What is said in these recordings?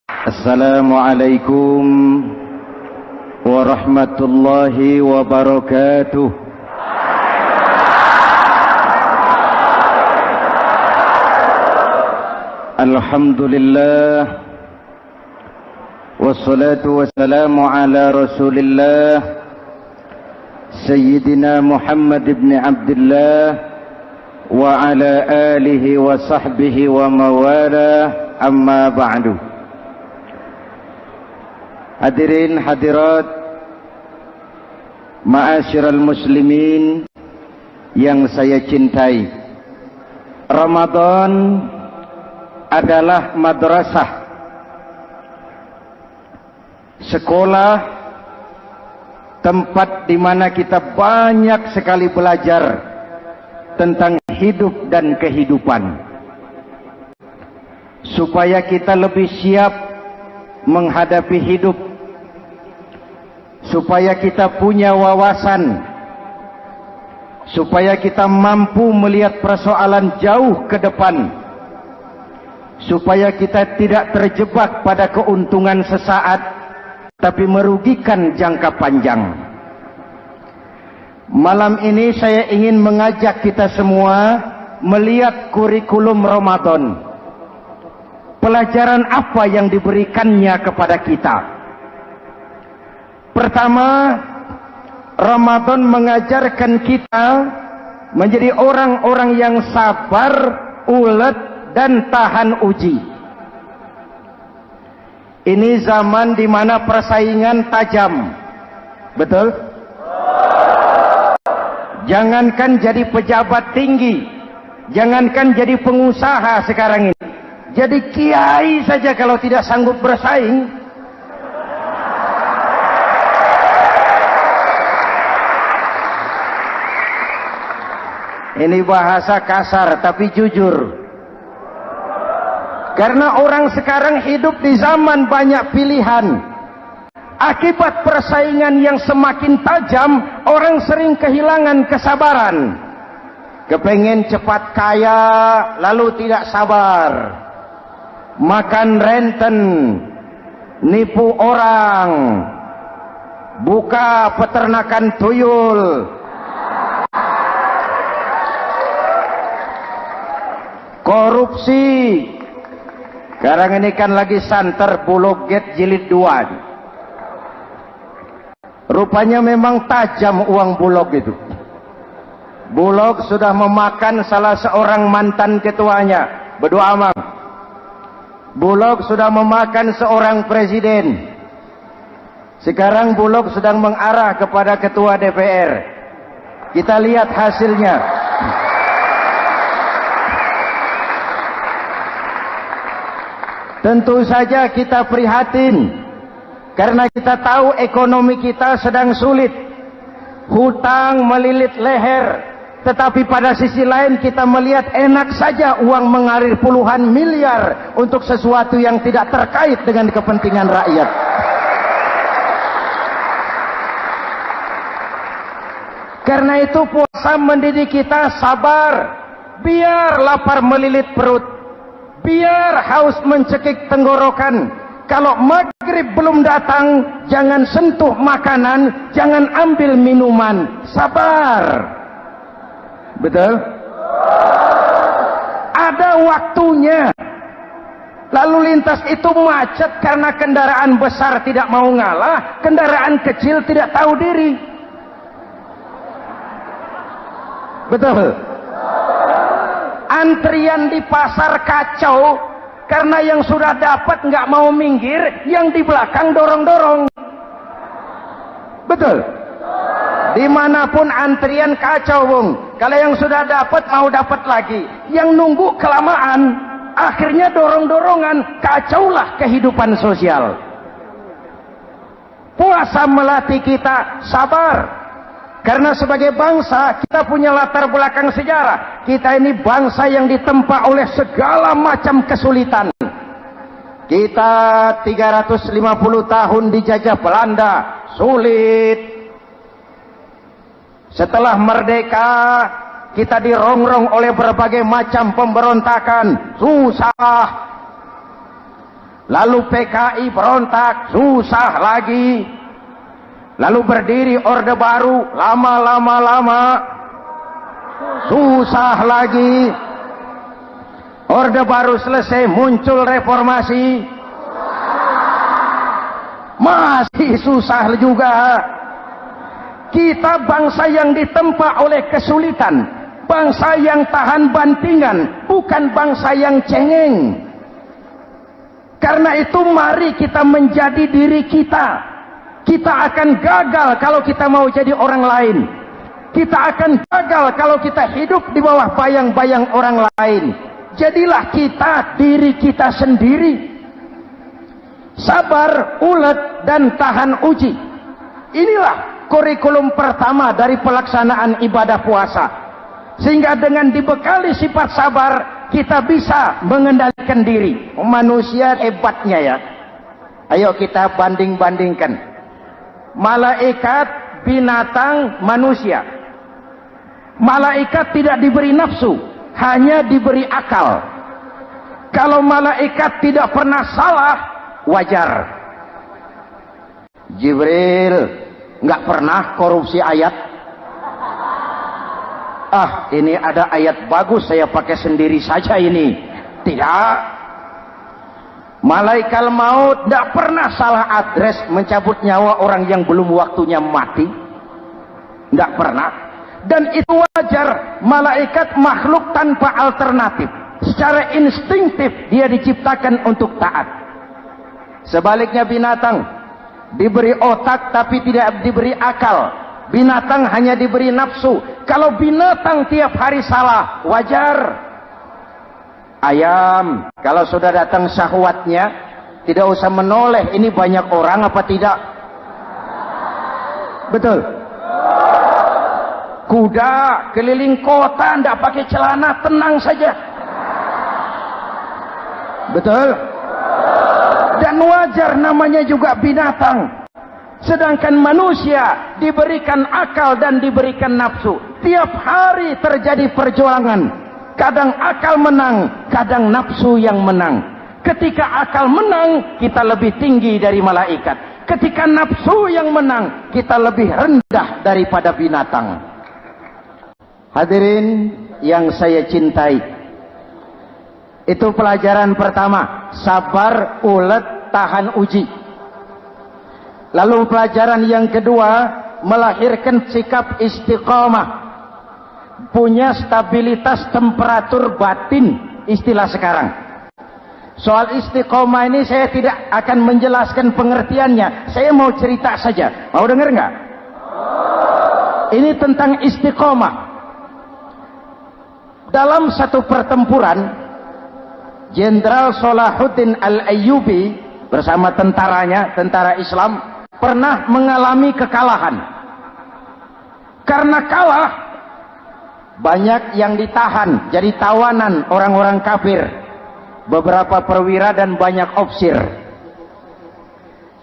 Assalamualaikum warahmatullahi wabarakatuh. Alhamdulillah wassalatu wassalamu ala Rasulillah Sayyidina Muhammad ibn Abdullah wa ala alihi wa sahbihi wa mawalah, amma ba'du. Hadirin hadirat ma'asyiral muslimin yang saya cintai, Ramadan adalah madrasah, sekolah, tempat di mana kita banyak sekali belajar tentang hidup dan kehidupan, supaya kita lebih siap menghadapi hidup, supaya kita punya wawasan, supaya kita mampu melihat persoalan jauh ke depan, supaya kita tidak terjebak pada keuntungan sesaat tapi merugikan jangka panjang. Malam ini saya ingin mengajak kita semua melihat kurikulum Ramadan. Pelajaran apa yang diberikannya kepada kita? Pertama, Ramadan mengajarkan kita menjadi orang-orang yang sabar, ulet, dan tahan uji. Ini zaman di mana persaingan tajam. Betul? Jangankan jadi pejabat tinggi, jangankan jadi pengusaha sekarang ini, jadi kiai saja kalau tidak sanggup bersaing, ini bahasa kasar tapi jujur. Karena orang sekarang hidup di zaman banyak pilihan. Akibat persaingan yang semakin tajam, orang sering kehilangan kesabaran. Kepengen cepat kaya, lalu tidak sabar. Makan renten, nipu orang, buka peternakan tuyul, korupsi. Sekarang ini kan lagi santer Bulog Gate jilid 2. Rupanya memang tajam uang Bulog itu. Bulog sudah memakan salah seorang mantan ketuanya. Berdoa amang. Bulog sudah memakan seorang presiden. Sekarang Bulog sedang mengarah kepada ketua DPR. Kita lihat hasilnya. Tentu saja kita prihatin, karena kita tahu ekonomi kita sedang sulit. Hutang melilit leher. Tetapi pada sisi lain kita melihat enak saja uang mengalir puluhan miliar untuk sesuatu yang tidak terkait dengan kepentingan rakyat. Karena itu puasa mendidik kita sabar. Biar lapar melilit perut, biar haus mencekik tenggorokan. Kalau maghrib belum datang, jangan sentuh makanan, jangan ambil minuman. Sabar. Betul? Ada waktunya. Lalu lintas itu macet karena kendaraan besar tidak mau ngalah, kendaraan kecil tidak tahu diri. Betul? Antrian di pasar kacau karena yang sudah dapat nggak mau minggir, yang di belakang dorong-dorong. Betul? Dimanapun antrian kacau, Bung. Kalau yang sudah dapat mau dapat lagi, yang nunggu kelamaan, akhirnya dorong-dorongan, kacaulah kehidupan sosial. Puasa melatih kita sabar. Karena sebagai bangsa kita punya latar belakang sejarah. Kita ini bangsa yang ditempa oleh segala macam kesulitan. Kita 350 tahun dijajah Belanda, sulit. Setelah merdeka, kita dirongrong oleh berbagai macam pemberontakan, susah. Lalu PKI berontak, susah lagi. Lalu berdiri Orde Baru, lama-lama susah lagi. Orde Baru selesai, muncul reformasi, masih susah juga. Kita bangsa yang ditempa oleh kesulitan, bangsa yang tahan bantingan, bukan bangsa yang cengeng. Karena itu mari kita menjadi diri kita. Kita akan gagal kalau kita mau jadi orang lain. Kita akan gagal kalau kita hidup di bawah bayang-bayang orang lain. Jadilah kita diri kita sendiri. Sabar, ulet, dan tahan uji. Inilah kurikulum pertama dari pelaksanaan ibadah puasa. Sehingga dengan dibekali sifat sabar, kita bisa mengendalikan diri. Manusia hebatnya ya. Ayo kita banding-bandingkan. Malaikat, binatang, manusia. Malaikat tidak diberi nafsu, hanya diberi akal. Kalau malaikat tidak pernah salah, wajar. Jibril nggak pernah korupsi ayat. Ini ada ayat bagus, saya pakai sendiri saja ini. Tidak. Malaikat maut tidak pernah salah adres mencabut nyawa orang yang belum waktunya mati. Tidak pernah. Dan itu wajar. Malaikat makhluk tanpa alternatif. Secara instinktif dia diciptakan untuk taat. Sebaliknya binatang diberi otak tapi tidak diberi akal. Binatang hanya diberi nafsu. Kalau binatang tiap hari salah, wajar. Ayam, kalau sudah datang syahwatnya, tidak usah menoleh, ini banyak orang apa tidak? Betul. Kuda keliling kota, tidak pakai celana, tenang saja. Betul. Dan wajar, namanya juga binatang. Sedangkan manusia diberikan akal dan diberikan nafsu. Tiap hari terjadi perjuangan. Kadang akal menang, kadang nafsu yang menang. Ketika akal menang, kita lebih tinggi dari malaikat. Ketika nafsu yang menang, kita lebih rendah daripada binatang. Hadirin yang saya cintai, itu pelajaran pertama, sabar, ulet, tahan uji. Lalu pelajaran yang kedua, melahirkan sikap istiqomah, punya stabilitas temperatur batin, istilah sekarang. Soal istiqomah ini saya tidak akan menjelaskan pengertiannya, saya mau cerita saja. Mau dengar nggak? Ini tentang istiqomah. Dalam satu pertempuran, Jenderal Salahuddin Al-Ayyubi bersama tentaranya, tentara Islam, pernah mengalami kekalahan. Karena kalah, banyak yang ditahan jadi tawanan orang-orang kafir, beberapa perwira dan banyak ofsir.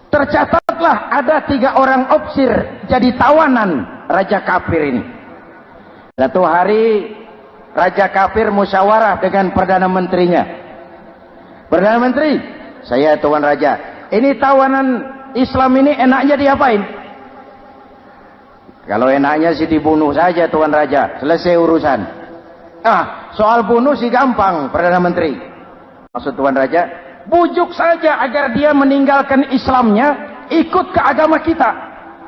Tercatatlah ada 3 orang ofsir jadi tawanan raja kafir ini. Satu hari raja kafir musyawarah dengan perdana menterinya. Perdana menteri, saya tuan raja, ini tawanan Islam ini enaknya diapain? Kalau enaknya sih dibunuh saja tuan raja, selesai urusan. Soal bunuh sih gampang, perdana menteri. Maksud tuan raja, bujuk saja agar dia meninggalkan Islamnya, ikut ke agama kita.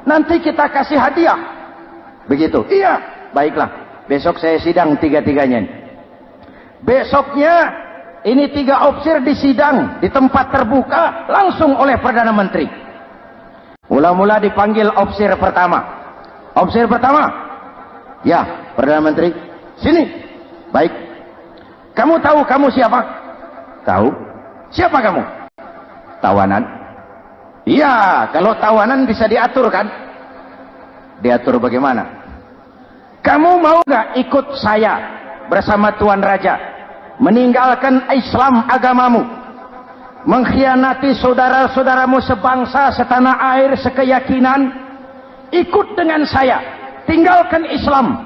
Nanti kita kasih hadiah. Begitu. Iya, baiklah. Besok saya sidang 3-3-nya. Besoknya ini 3 ofsir disidang di tempat terbuka langsung oleh perdana menteri. Mula-mula dipanggil ofsir pertama. Ofsir pertama, ya perdana menteri, sini. Baik. Kamu tahu kamu siapa? Tahu. Siapa kamu? Tawanan. Iya, kalau tawanan bisa diatur kan? Diatur bagaimana? Kamu mau nggak ikut saya bersama tuan raja meninggalkan Islam agamamu, mengkhianati saudara-saudaramu sebangsa, setanah air, sekeyakinan? Ikut dengan saya, tinggalkan Islam.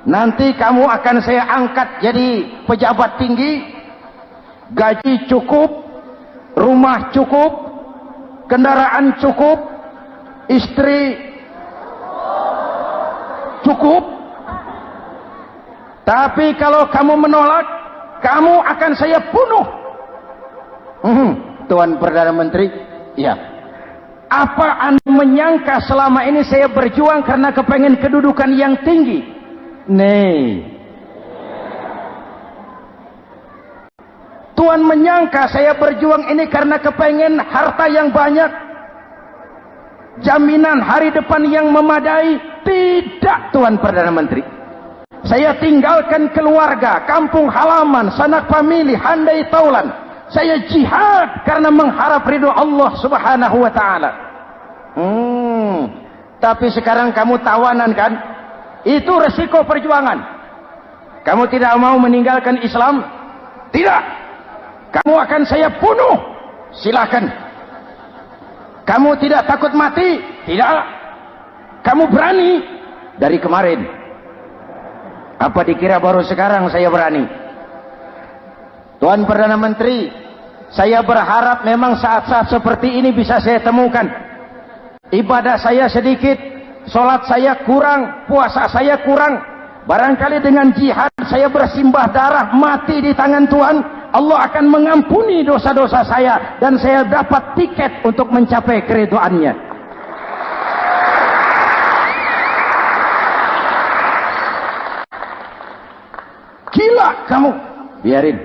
Nanti kamu akan saya angkat jadi pejabat tinggi, gaji cukup, rumah cukup, kendaraan cukup, istri cukup. Tapi kalau kamu menolak, kamu akan saya bunuh. Tuan Perdana Menteri, ya. Apa Anda menyangka selama ini saya berjuang karena kepengen kedudukan yang tinggi? Nih. Tuan menyangka saya berjuang ini karena kepengen harta yang banyak, jaminan hari depan yang memadai? Tidak, Tuan Perdana Menteri. Saya tinggalkan keluarga, kampung halaman, sanak famili, handai taulan. Saya jihad karena mengharap ridho Allah Subhanahu wa ta'ala. Tapi sekarang kamu tawanan kan? Itu resiko perjuangan. Kamu tidak mau meninggalkan Islam? Tidak. Kamu akan saya bunuh. Silakan. Kamu tidak takut mati? Tidak. Kamu berani? Dari kemarin. Apa dikira baru sekarang saya berani? Tuan Perdana Menteri, saya berharap memang saat-saat seperti ini bisa saya temukan. Ibadah saya sedikit, sholat saya kurang, puasa saya kurang. Barangkali dengan jihad saya bersimbah darah, mati di tangan Tuhan, Allah akan mengampuni dosa-dosa saya dan saya dapat tiket untuk mencapai keridhaannya. Gila kamu. Biarin.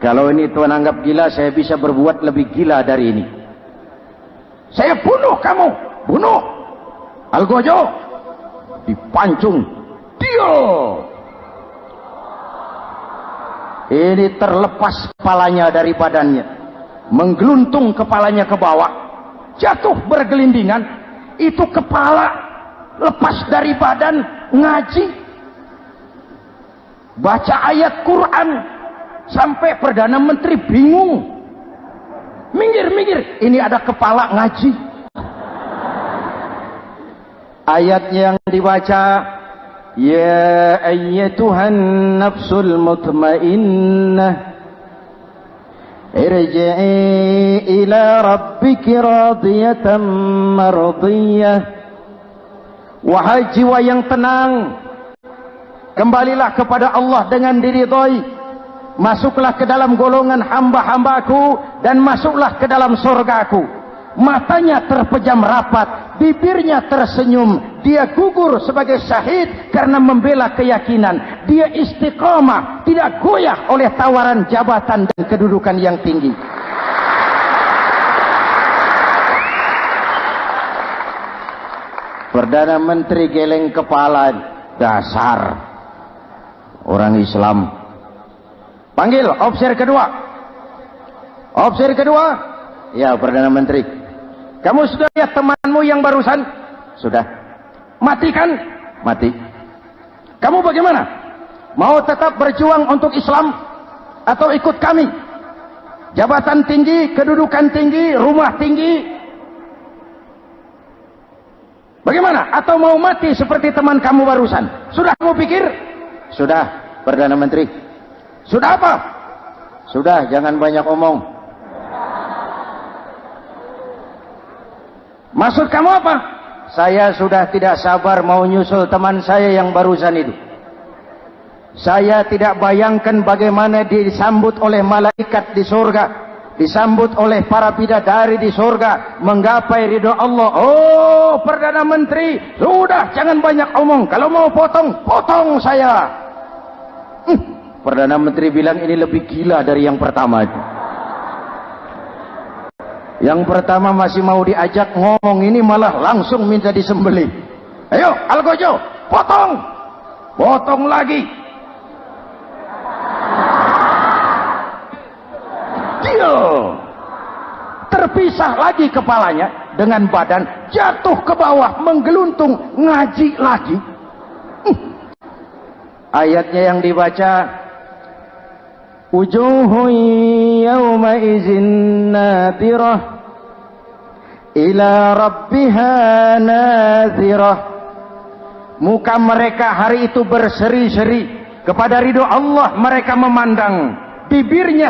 Kalau ini Tuan anggap gila, saya bisa berbuat lebih gila dari ini. Saya bunuh kamu. Bunuh. Algojo. Dipancung. Dio. Ini terlepas kepalanya dari badannya. Menggeluntung kepalanya ke bawah. Jatuh bergelindingan. Itu kepala lepas dari badan. Ngaji. Baca ayat Quran. Sampai Perdana Menteri bingung. Minggir. Ini ada kepala ngaji. Ayatnya yang dibaca, ya ayyatuhan nafsul mutmainnah, irji'i ila rabbiki radiyatan mardiyah. Wahai jiwa yang tenang, kembalilah kepada Allah dengan diridhai. Masuklah ke dalam golongan hamba-hambaku dan masuklah ke dalam surgaku. Matanya terpejam rapat, bibirnya tersenyum. Dia gugur sebagai syahid karena membela keyakinan. Dia istiqamah, tidak goyah oleh tawaran jabatan dan kedudukan yang tinggi. Perdana Menteri geleng kepala. Dasar orang Islam. Panggil officer kedua. Officer kedua. Ya, Perdana Menteri. Kamu sudah lihat temanmu yang barusan? Sudah. Mati kan? Mati. Kamu bagaimana? Mau tetap berjuang untuk Islam? Atau ikut kami? Jabatan tinggi, kedudukan tinggi, rumah tinggi. Bagaimana? Atau mau mati seperti teman kamu barusan? Sudah kamu pikir? Sudah, Perdana Menteri. Sudah apa? Sudah, jangan banyak omong. Maksud kamu apa? Saya sudah tidak sabar mau nyusul teman saya yang barusan itu. Saya tidak bayangkan bagaimana disambut oleh malaikat di surga, disambut oleh para bidadari di surga, menggapai ridho Allah. Oh, Perdana Menteri, sudah jangan banyak omong. Kalau mau potong saya. Perdana Menteri bilang ini lebih gila dari yang pertama itu. Yang pertama masih mau diajak ngomong, ini malah langsung minta disembelih. Ayo, Algojo, potong. Potong lagi. Dio. Terpisah lagi kepalanya dengan badan, jatuh ke bawah, menggeluntung, ngaji lagi. Ayatnya yang dibaca, wujuhun yawma izin nadirah ila rabbiha nazirah. Muka mereka hari itu berseri-seri kepada ridho Allah. Mereka memandang, bibirnya